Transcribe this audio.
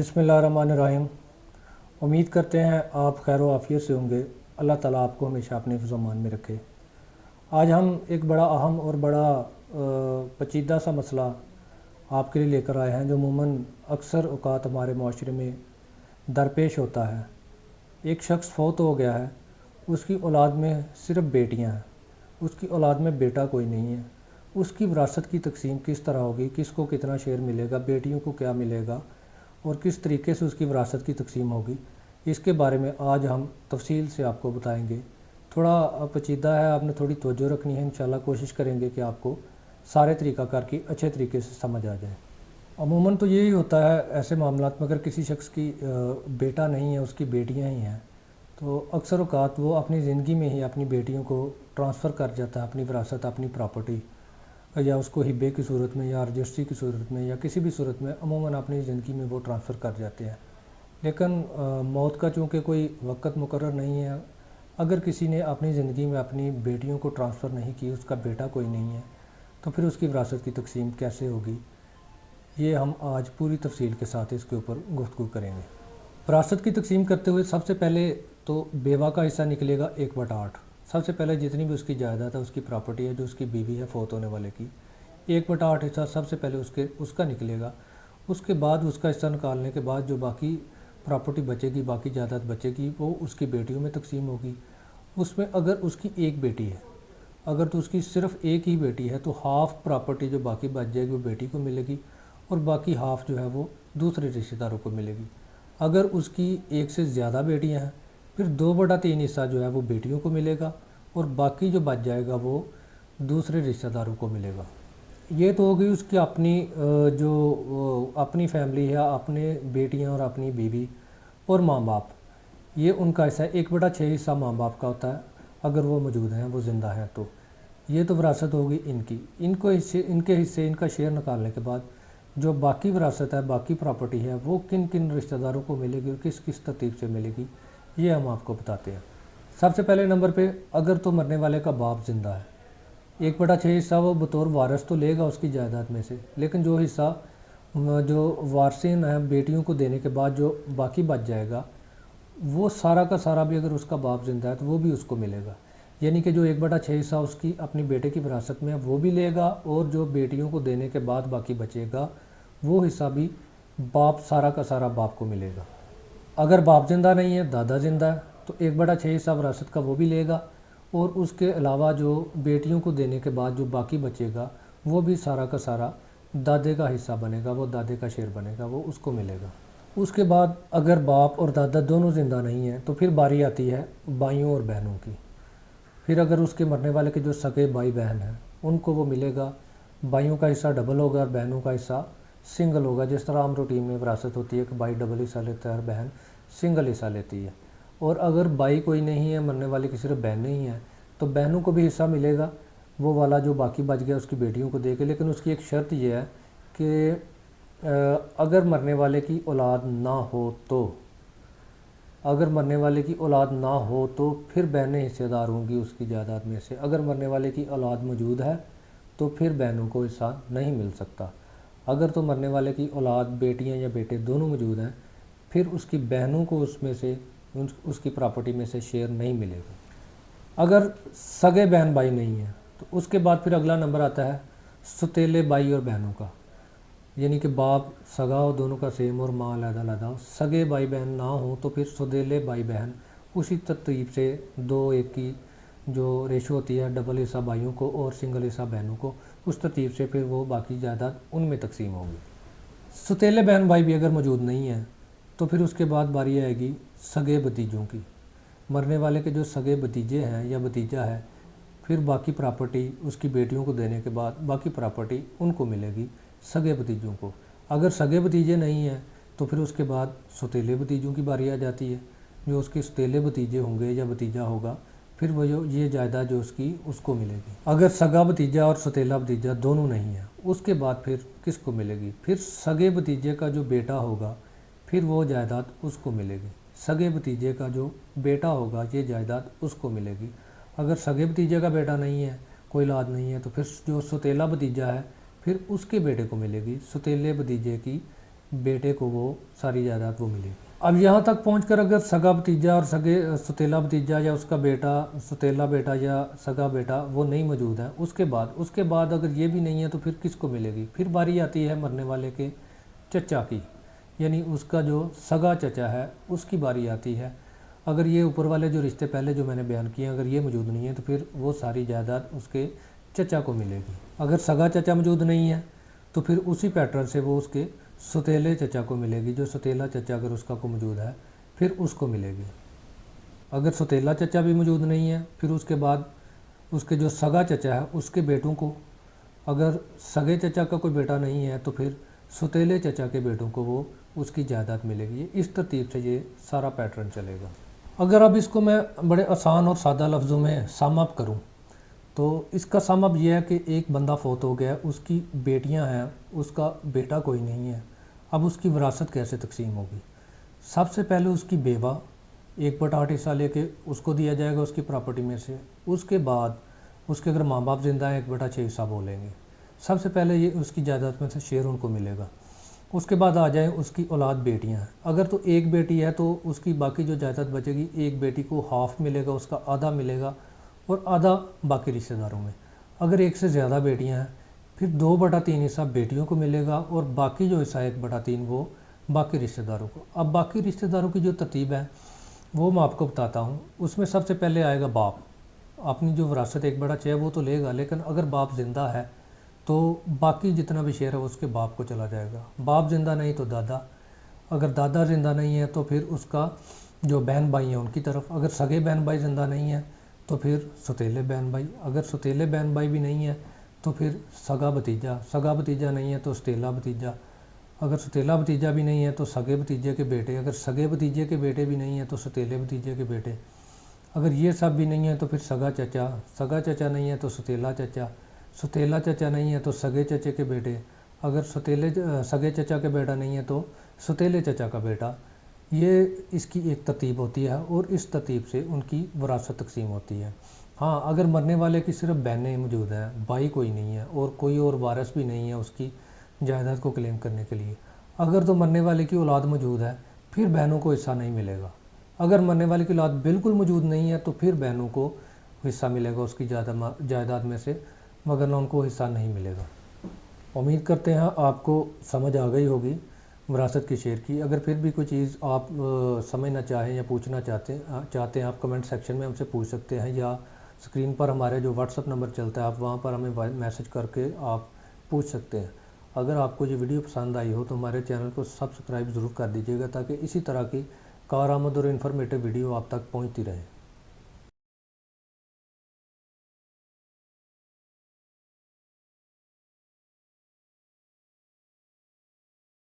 बिस्मिल्लाहिर्रहमानिर्रहीम। उम्मीद करते हैं आप खैर आफ़ियत से होंगे। अल्लाह ताला आपको हमेशा अपने हिफ्ज़-ओ-अमान में रखे। आज हम एक बड़ा अहम और बड़ा पेचीदा सा मसला आपके लिए लेकर आए हैं, जो अमूमन अक्सर औक़ात हमारे माशरे में दरपेश होता है। एक शख्स फ़ौत हो गया है, उसकी औलाद में सिर्फ़ बेटियां हैं, उसकी औलाद में बेटा कोई नहीं है। उसकी विरासत की तकसीम किस तरह होगी, किसको कितना शेयर मिलेगा, बेटियों को क्या मिलेगा और किस तरीके से उसकी विरासत की तकसीम होगी, इसके बारे में आज हम तफसील से आपको बताएंगे। थोड़ा पेचीदा है, आपने थोड़ी तवज्जो रखनी है। इंशाल्लाह कोशिश करेंगे कि आपको सारे तरीक़ाकार की अच्छे तरीके से समझ आ जाए। अमूमन तो यही होता है ऐसे मामलात में, अगर किसी शख्स की बेटा नहीं है, उसकी बेटियां ही हैं, तो अक्सर औक़ात वो अपनी ज़िंदगी में ही अपनी बेटियों को ट्रांसफ़र कर जाता है, अपनी विरासत, अपनी प्रॉपर्टी, या उसको हिब्बे की सूरत में या रजिस्ट्री की सूरत में या किसी भी सूरत में अमूमन अपनी ज़िंदगी में वो ट्रांसफ़र कर जाते हैं। लेकिन मौत का चूँकि कोई वक़्त मुकर्रर नहीं है, अगर किसी ने अपनी ज़िंदगी में अपनी बेटियों को ट्रांसफ़र नहीं की, उसका बेटा कोई नहीं है, तो फिर उसकी विरासत की तकसीम कैसे होगी, ये हम आज पूरी तफसील के साथ इसके ऊपर गुफ्तगू करेंगे। विरासत की तकसीम करते हुए सबसे पहले तो बेवा का हिस्सा निकलेगा 1/8। सबसे पहले जितनी भी उसकी जायदाद है, उसकी प्रॉपर्टी है, जो उसकी बीवी है फ़ौत होने वाले की, 1/8 हिस्सा सबसे पहले उसका निकलेगा। उसके बाद उसका हिस्सा निकालने के बाद जो बाकी प्रॉपर्टी बचेगी, बाकी जायदाद बचेगी, वो उसकी बेटियों में तकसीम होगी। उसमें अगर उसकी एक बेटी है, अगर तो उसकी सिर्फ़ एक ही बेटी है, तो हाफ़ प्रॉपर्टी जो बाकी बच जाएगी वो बेटी को मिलेगी और बाकी हाफ़ जो है वो दूसरे रिश्तेदारों को मिलेगी। अगर उसकी एक से ज़्यादा बेटियां हैं, फिर 2/3 हिस्सा जो है वो बेटियों को मिलेगा और बाकी जो बच जाएगा वो दूसरे रिश्तेदारों को मिलेगा। ये तो हो गई उसकी अपनी जो अपनी फैमिली है, अपने बेटियां और अपनी बीवी और माँ बाप, ये उनका हिस्सा 1/6 हिस्सा माँ बाप का होता है, अगर वो मौजूद हैं, वो ज़िंदा हैं तो। ये तो विरासत होगी इनकी। इनके हिस्से इनका शेयर निकालने के बाद जो बाकी विरासत है, बाकी प्रॉपर्टी है, वो किन किन रिश्तेदारों को मिलेगी और किस किस तरतीब से मिलेगी, ये हम आपको बताते हैं। सबसे पहले नंबर पे, अगर तो मरने वाले का बाप ज़िंदा है, 1/6 हिस्सा वो बतौर वारिस तो लेगा उसकी जायदाद में से, लेकिन जो हिस्सा जो वारसीन है बेटियों को देने के बाद जो बाकी बच जाएगा, वो सारा का सारा भी अगर उसका बाप ज़िंदा है तो वो भी उसको मिलेगा। यानी कि जो 1/6 हिस्सा उसकी अपनी बेटे की विरासत में है वो भी लेगा, और जो बेटियों को देने के बाद बाकी बचेगा वो हिस्सा भी बाप, सारा का सारा बाप को मिलेगा। अगर बाप ज़िंदा नहीं है, दादा ज़िंदा है, तो 1/6 हिस्सा विरासत का वो भी लेगा, और उसके अलावा जो बेटियों को देने के बाद जो बाकी बचेगा वो भी सारा का सारा दादे का हिस्सा बनेगा, वो दादे का शेयर बनेगा, वो उसको मिलेगा। उसके बाद अगर बाप और दादा दोनों ज़िंदा नहीं हैं, तो फिर बारी आती है भाइयों और बहनों की। फिर अगर उसके मरने वाले के जो सगे भाई बहन हैं, उनको वो मिलेगा। भाइयों का हिस्सा डबल होगा और बहनों का हिस्सा सिंगल होगा। जिस तरह आम रूटीन में विरासत होती है कि भाई डबल हिस्सा लेता है और बहन सिंगल हिस्सा लेती है। और अगर भाई कोई नहीं है, मरने वाले की सिर्फ बहन नहीं है, तो बहनों को भी हिस्सा मिलेगा, वो वाला जो बाकी बच गया उसकी बेटियों को दे के। लेकिन उसकी एक शर्त यह है कि अगर मरने वाले की औलाद ना हो तो, अगर मरने वाले की औलाद ना हो तो फिर बहनें हिस्सेदार होंगी उसकी जायदाद में से। अगर मरने वाले की औलाद मौजूद है तो फिर बहनों को हिस्सा नहीं मिल सकता। अगर तो मरने वाले की औलाद, बेटियां या बेटे दोनों मौजूद हैं, फिर उसकी बहनों को उसमें से उसकी प्रॉपर्टी में से शेयर नहीं मिलेगा। अगर सगे बहन भाई नहीं है तो उसके बाद फिर अगला नंबर आता है सौतेले भाई और बहनों का। यानी कि बाप सगा हो दोनों का सेम और माँ अलग-अलग हो। सगे भाई बहन ना हो तो फिर सौतेले भाई बहन उसी तरतीब से 2:1 की जो रेशो होती है, डबल हिस्सा भाइयों को और सिंगल हिस्सा बहनों को, उस तरतीब से फिर वो बाकी जायदाद उनमें तकसीम होगी। सौतेले बहन भाई भी अगर मौजूद नहीं है तो फिर उसके बाद बारी आएगी सगे भतीजों की। मरने वाले के जो सगे भतीजे हैं या भतीजा है, फिर बाकी प्रॉपर्टी उसकी बेटियों को देने के बाद बाकी प्रॉपर्टी उनको मिलेगी, सगे भतीजों को। अगर सगे भतीजे नहीं हैं तो फिर उसके बाद सौतेले भतीजों की बारी आ जाती है। जो उसके सौतेले भतीजे होंगे या भतीजा होगा, फिर वो जो ये जायदाद जो उसकी उसको मिलेगी। अगर सगा भतीजा और सौतेला भतीजा दोनों नहीं है, उसके बाद फिर किसको मिलेगी? फिर सगे भतीजे का जो बेटा होगा, फिर वो जायदाद उसको मिलेगी। सगे भतीजे का जो बेटा होगा, ये जायदाद उसको मिलेगी। अगर सगे भतीजे का बेटा नहीं है, कोई औलाद नहीं है, तो फिर जो सौतेला भतीजा है फिर उसके बेटे को मिलेगी। सौतेले भतीजे की बेटे को वो सारी जायदाद वो मिलेगी। अब यहाँ तक पहुँचकर अगर सगा भतीजा और सगे सौतेला भतीजा या उसका बेटा, सौतेला बेटा या सगा बेटा वो नहीं मौजूद है, उसके बाद अगर ये भी नहीं है तो फिर किसको मिलेगी? फिर बारी आती है मरने वाले के चचा की, यानी उसका जो सगा चचा है उसकी बारी आती है। अगर ये ऊपर वाले जो रिश्ते पहले जो मैंने बयान किए अगर ये मौजूद नहीं है तो फिर वो सारी जायदाद उसके चचा को मिलेगी। अगर सगा चचा मौजूद नहीं है तो फिर उसी पैटर्न से वो उसके सौतेले चचा को मिलेगी। जो सौतेला चचा अगर उसका को मौजूद है फिर उसको मिलेगी। अगर सौतेला चचा भी मौजूद नहीं है फिर उसके बाद उसके जो सगा चचा है उसके बेटों को, अगर सगे चचा का कोई बेटा नहीं है तो फिर सौतेले चचा के बेटों को वो उसकी जायदाद मिलेगी। इस तरतीब से ये सारा पैटर्न चलेगा। अगर अब इसको मैं बड़े आसान और सादा लफ्ज़ों में सम अप करूँ तो इसका सम अप ये है कि एक बंदा फौत हो गया, उसकी बेटियां हैं, उसका बेटा कोई नहीं है। अब उसकी विरासत कैसे तकसीम होगी? सबसे पहले उसकी बेवा 1/8 हिस्सा लेके उसको दिया जाएगा उसकी प्रॉपर्टी में से। उसके बाद उसके अगर माँ बाप ज़िंदा हैं 1/6 हिस्सा बोलेंगे। सबसे पहले ये उसकी जायदाद में से शेयर उनको मिलेगा। उसके बाद आ जाए उसकी औलाद बेटियां हैं, अगर तो एक बेटी है तो उसकी बाकी जो जायदाद बचेगी एक बेटी को हाफ मिलेगा, उसका आधा मिलेगा और आधा बाकी रिश्तेदारों में। अगर एक से ज़्यादा बेटियां हैं फिर 2/3 हिस्सा बेटियों को मिलेगा और बाकी जो हिस्सा 1/3 वो बाकी रिश्तेदारों को। अब बाकी रिश्तेदारों की जो तरतीब है वो मैं आपको बताता हूँ। उसमें सबसे पहले आएगा बाप, अपनी जो विरासत 1/6 है वो तो लेगा, लेकिन अगर बाप ज़िंदा है तो बाकी जितना भी शेयर है उसके बाप को चला जाएगा। बाप ज़िंदा नहीं तो दादा, अगर दादा ज़िंदा नहीं है तो फिर उसका जो बहन भाई हैं उनकी तरफ, अगर सगे बहन भाई ज़िंदा नहीं है तो फिर सौतेले बहन भाई, अगर सौतेले बहन भाई भी नहीं है तो फिर सगा भतीजा, सगा भतीजा नहीं है तो सौतेला भतीजा, अगर सौतेला भतीजा भी नहीं है तो सगे भतीजे के बेटे, अगर सगे भतीजे के बेटे भी नहीं है तो सौतेले भतीजे के बेटे, अगर ये सब भी नहीं है तो फिर सगा चचा, सगा चचा नहीं है तो सौतेला चचा, सौतेला चचा नहीं है तो सगे चचे के बेटे, अगर सगे चचा के बेटा नहीं है तो सौतेले चचा का बेटा। ये इसकी एक तरतीब होती है और इस तरतीब से उनकी विरासत तकसीम होती है। हाँ, अगर मरने वाले की सिर्फ बहनें मौजूद हैं, भाई कोई नहीं है और कोई और वारिस भी नहीं है उसकी जायदाद को क्लेम करने के लिए, अगर तो मरने वाले की औलाद मौजूद है फिर बहनों को हिस्सा नहीं मिलेगा। अगर मरने वाले की औलाद बिल्कुल मौजूद नहीं है तो फिर बहनों को हिस्सा मिलेगा उसकी जायदाद में से, मगर उनको हिस्सा नहीं मिलेगा। उम्मीद करते हैं आपको समझ आ गई होगी विरासत की शेयर की। अगर फिर भी कोई चीज़ आप समझना चाहें या पूछना चाहते हैं आप कमेंट सेक्शन में हमसे पूछ सकते हैं, या स्क्रीन पर हमारे जो व्हाट्सअप नंबर चलता है आप वहाँ पर हमें मैसेज करके आप पूछ सकते हैं। अगर आपको ये वीडियो पसंद आई हो तो हमारे चैनल को सब्सक्राइब ज़रूर कर दीजिएगा ताकि इसी तरह की कारआमद और इन्फॉर्मेटिव वीडियो आप तक पहुँचती रहे।